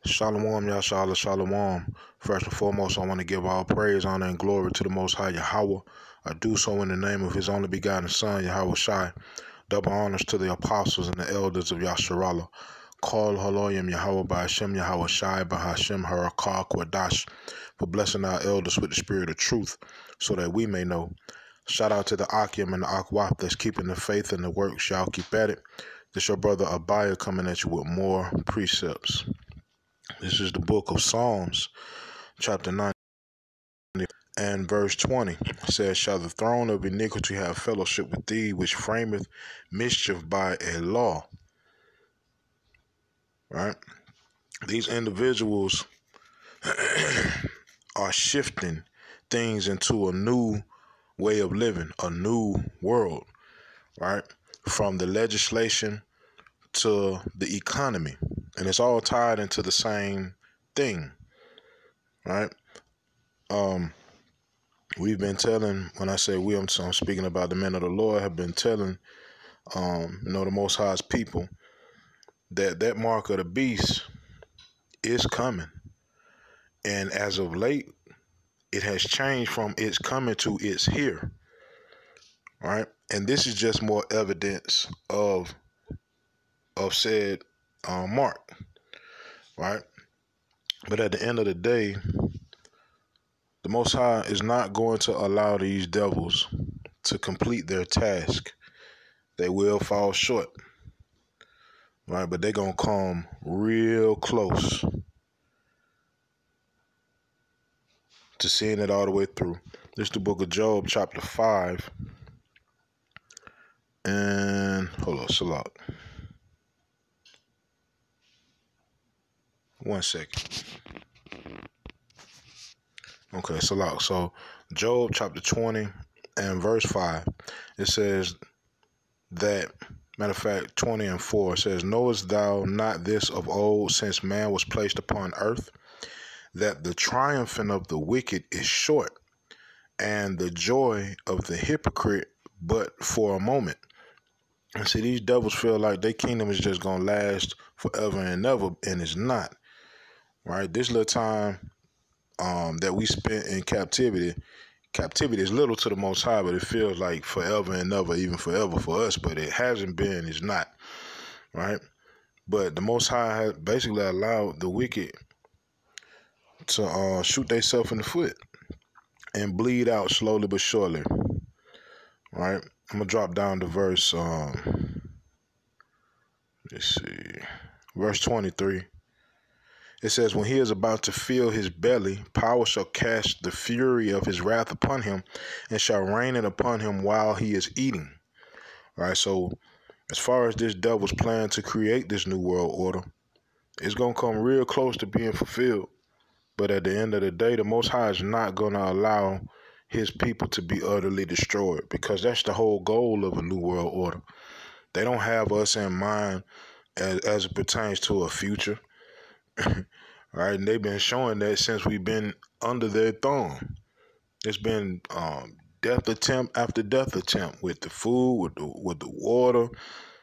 Shalom, Yashala, Shalom. First and foremost, I want to give all praise, honor, and glory to the Most High Yahweh. I do so in the name of His only begotten Son, Yahweh Shai. Double honors to the apostles and the elders of Yasharallah. Call Haloyim Yahweh by Hashem Yahweh Shai by Hashem Harakah Kwadash for blessing our elders with the spirit of truth so that we may know. Shout out to the Akim and the Akwaf that's keeping the faith and the works. Y'all keep at it. This your brother Abaya coming at you with more precepts. This is the book of Psalms, chapter 9 and verse 20. It says, "Shall the throne of iniquity have fellowship with thee, which frameth mischief by a law?" Right? These individuals are shifting things into a new way of living, a new world, right? From the legislation to the economy. And it's all tied into the same thing, right? We've been telling, when I say we, I'm speaking about the men of the Lord, have been telling, the Most High's people that mark of the beast is coming. And as of late, it has changed from it's coming to it's here, right? And this is just more evidence of said mark, right? But at the end of the day, the Most High is not going to allow these devils to complete their task. They will fall short, right? But they're going to come real close to seeing it all the way through. This is the book of Job, chapter 5. And, hold on, Salat. 1 second. Okay, Salat. So, Job, chapter 20 and verse 5. It says that, matter of fact, 20 and 4 says, "Knowest thou not this of old, since man was placed upon earth, that the triumphing of the wicked is short, and the joy of the hypocrite but for a moment." And see, these devils feel like their kingdom is just going to last forever and ever, and it's not, right? This little time that we spent in captivity is little to the Most High, but it feels like forever and ever, even forever for us, but it hasn't been, it's not, right? But the Most High has basically allowed the wicked to shoot themselves in the foot and bleed out slowly but surely, right? I'm going to drop down to verse, let's see, verse 23. It says, "When he is about to fill his belly, power shall cast the fury of his wrath upon him, and shall rain it upon him while he is eating." Right. So as far as this devil's plan to create this new world order, it's going to come real close to being fulfilled. But at the end of the day, the Most High is not going to allow his people to be utterly destroyed, because that's the whole goal of a new world order. They don't have us in mind as it pertains to a future. Right, and they've been showing that since we've been under their thumb. It's been death attempt after death attempt with the food, with the water,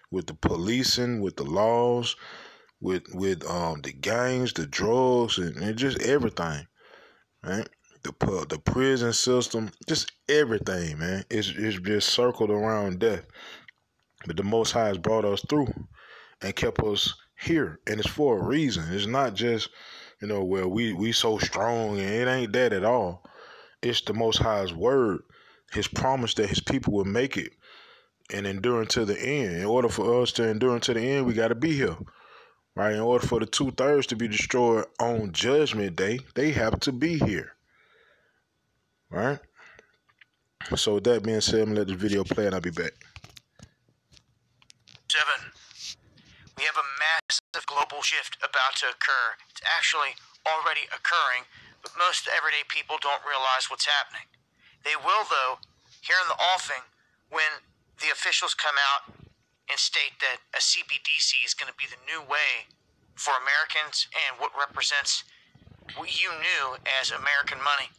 with the policing, with the laws, with the gangs, the drugs, and just everything. Right, the prison system, just everything, man. It's just circled around death. But the Most High has brought us through and kept us here, and it's for a reason. It's not just, where we so strong, and it ain't that at all. It's the Most High's word, his promise that his people will make it and endure until the end. In order for us to endure until the end, we got to be here, right? In order for the 2/3 to be destroyed on Judgment Day, they have to be here, right? So with that being said, I'm gonna let this video play and I'll be back. 7. We have a massive global shift about to occur. It's actually already occurring, but most everyday people don't realize what's happening. They will, though, here in the offing, when the officials come out and state that a CBDC is going to be the new way for Americans and what represents what you knew as American money.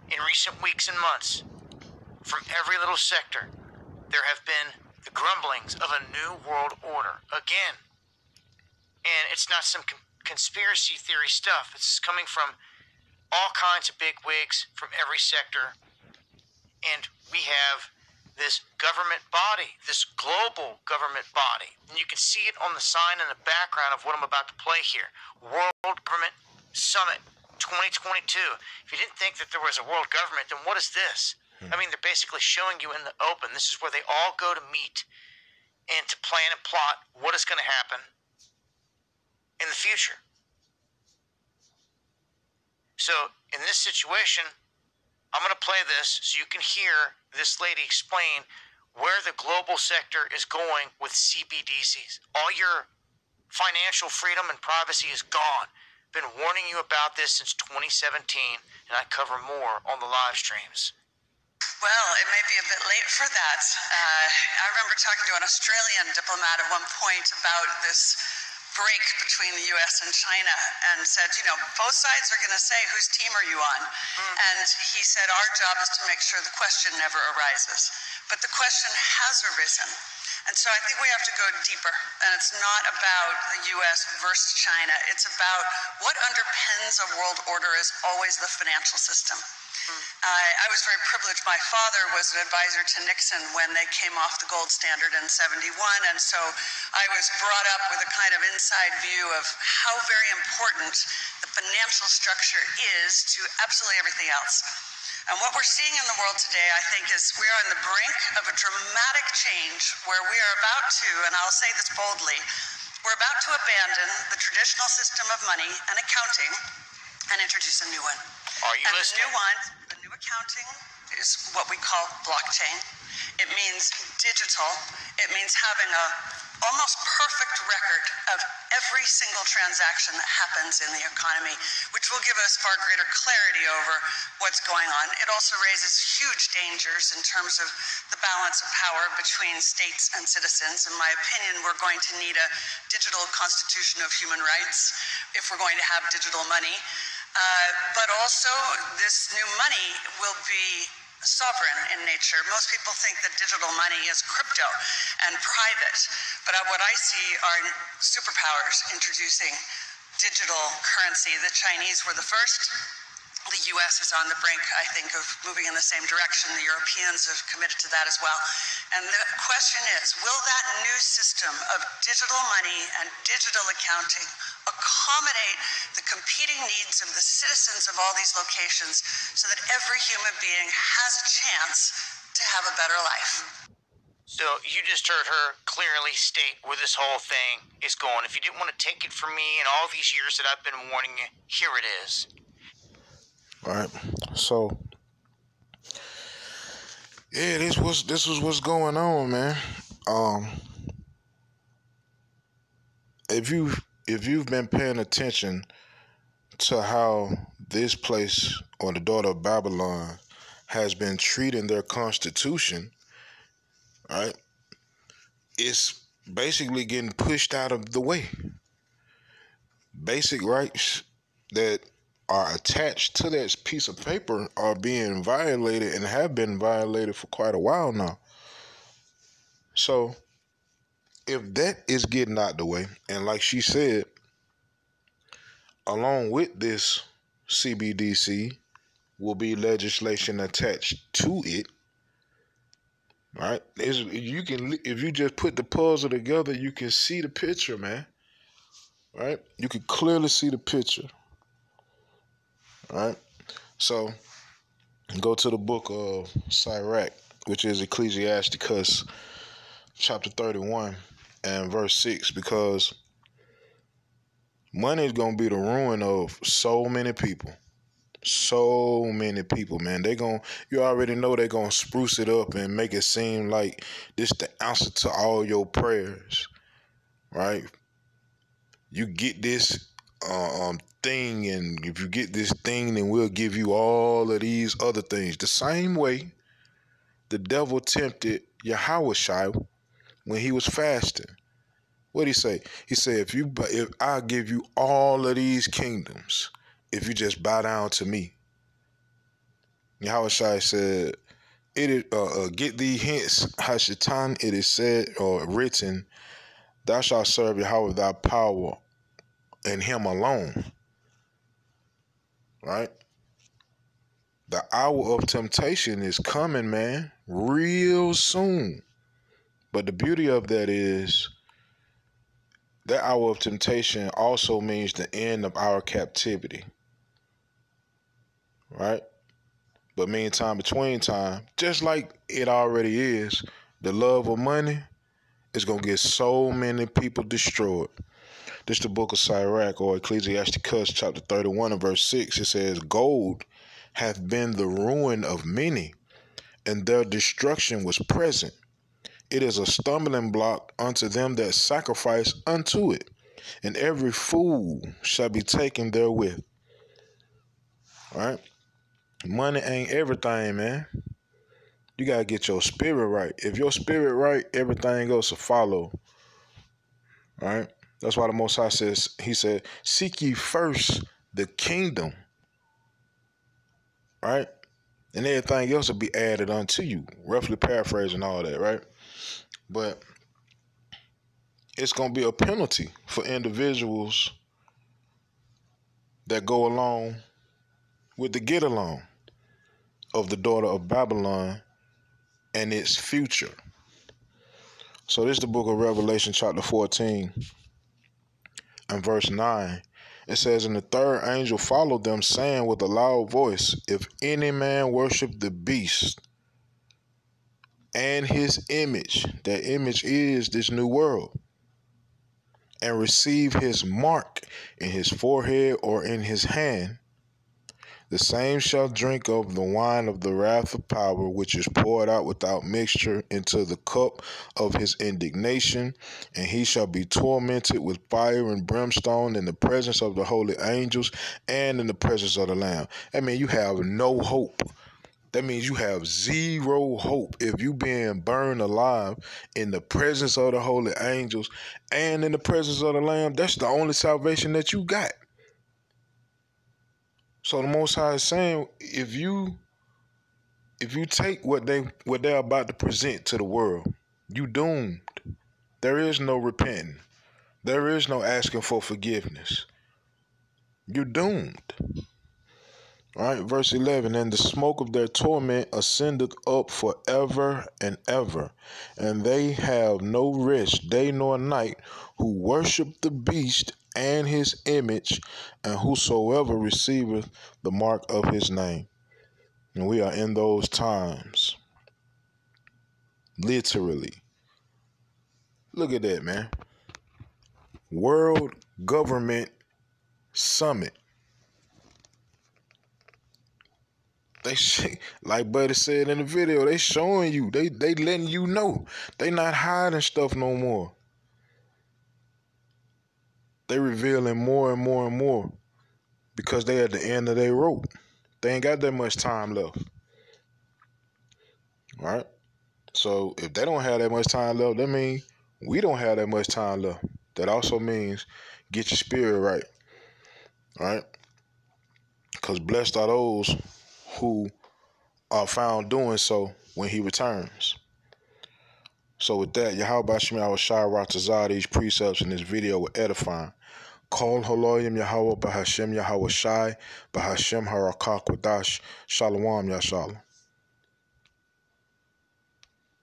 In recent weeks and months, from every little sector, there have been the grumblings of a new world order again. And it's not some conspiracy theory stuff. It's coming from all kinds of big wigs from every sector. And we have this government body, this global government body. And you can see it on the sign in the background of what I'm about to play here. World Government Summit 2022. If you didn't think that there was a world government, then what is this? I mean, they're basically showing you in the open. This is where they all go to meet and to plan and plot what is going to happen in the future. So in this situation, I'm going to play this so you can hear this lady explain where the global sector is going with CBDCs. All your financial freedom and privacy is gone. Been warning you about this since 2017, and I cover more on the live streams. Well, it may be a bit late for that. I remember talking to an Australian diplomat at one point about this break between the U.S. and China and said, you know, both sides are going to say, whose team are you on? And he said, our job is to make sure the question never arises. But the question has arisen. And so I think we have to go deeper. And it's not about the U.S. versus China. It's about what underpins a world order is always the financial system. I was very privileged. My father was an advisor to Nixon when they came off the gold standard in '71, and so I was brought up with a kind of inside view of how very important the financial structure is to absolutely everything else. And what we're seeing in the world today, I think, is we are on the brink of a dramatic change where we are about to, and I'll say this boldly, we're about to abandon the traditional system of money and accounting and introduce a new one. Are you listening? The new accounting is what we call blockchain. It means digital. It means having a almost perfect record of every single transaction that happens in the economy, which will give us far greater clarity over what's going on. It also raises huge dangers in terms of the balance of power between states and citizens. In my opinion, we're going to need a digital constitution of human rights if we're going to have digital money. But also, this new money will be sovereign in nature. Most people think that digital money is crypto and private, but what I see are superpowers introducing digital currency. The Chinese were the first. The U.S. is on the brink, I think, of moving in the same direction. The Europeans have committed to that as well. And the question is, will that new system of digital money and digital accounting accommodate the competing needs of the citizens of all these locations so that every human being has a chance to have a better life? So you just heard her clearly state where this whole thing is going. If you didn't want to take it from me in all these years that I've been warning you, here it is. All right, so yeah, this was what's going on, man. If you've been paying attention to how this place or the daughter of Babylon has been treating their constitution, right? It's basically getting pushed out of the way. Basic rights that are attached to that piece of paper are being violated and have been violated for quite a while now. So if that is getting out the way, and like she said, along with this CBDC will be legislation attached to it, right? If you just put the puzzle together, you can see the picture, man. Right? You can clearly see the picture. Right? So go to the book of Sirach, which is Ecclesiasticus chapter 31 and verse 6, because money is going to be the ruin of so many people. So many people, man. You already know they're going to spruce it up and make it seem like this the answer to all your prayers. Right? You get this thing, and if you get this thing, then we'll give you all of these other things. The same way the devil tempted Yahushua when he was fasting. What did he say? He said, if I give you all of these kingdoms, if you just bow down to me. Yahushua said, get thee hence, Hashatan, it is said or written, thou shalt serve Yahweh thy power and him alone. Right? The hour of temptation is coming, man, real soon. But the beauty of that is that hour of temptation also means the end of our captivity. Right? But meantime, between time, just like it already is, the love of money is going to get so many people destroyed. This is the book of Sirach, or Ecclesiasticus chapter 31 and verse 6. It says, gold hath been the ruin of many, and their destruction was present. It is a stumbling block unto them that sacrifice unto it, and every fool shall be taken therewith. All right? Money ain't everything, man. You got to get your spirit right. If your spirit right, everything else will follow. All right? That's why the Most High says, he said, seek ye first the kingdom. Right? And everything else will be added unto you. Roughly paraphrasing all that, right? But it's going to be a penalty for individuals that go along with the get along of the daughter of Babylon and its future. So this is the book of Revelation chapter 14 and verse 9. It says, and the third angel followed them, saying with a loud voice, if any man worship the beast and his image, that image is this new world, and receive his mark in his forehead or in his hand, the same shall drink of the wine of the wrath of power, which is poured out without mixture into the cup of his indignation, and he shall be tormented with fire and brimstone in the presence of the holy angels and in the presence of the Lamb. That means you have no hope. That means you have zero hope if you being burned alive in the presence of the holy angels and in the presence of the Lamb. That's the only salvation that you got. So the Most High is saying, if you take what they're about to present to the world, you doomed. There is no repenting. There is no asking for forgiveness. You're doomed. All right, verse 11, and the smoke of their torment ascendeth up forever and ever, and they have no rest day nor night, who worship the beast and his image, and whosoever receiveth the mark of his name. And we are in those times. Literally. Look at that, man. World Government Summit. They like Buddy said in the video, they showing you, they letting you know. They not hiding stuff no more. They revealing more and more and more because they at the end of their rope. They ain't got that much time left. All right? So if they don't have that much time left, that means we don't have that much time left. That also means get your spirit right. All right? Because blessed are those who are found doing so when he returns. So with that, Yahweh Shemi Awashai Ratazah, these precepts in this video were edifying. Kol Haloyim Yahweh Bahashem Yahweh Shai Bahashem Harakak Wadash Shalom Yashalom.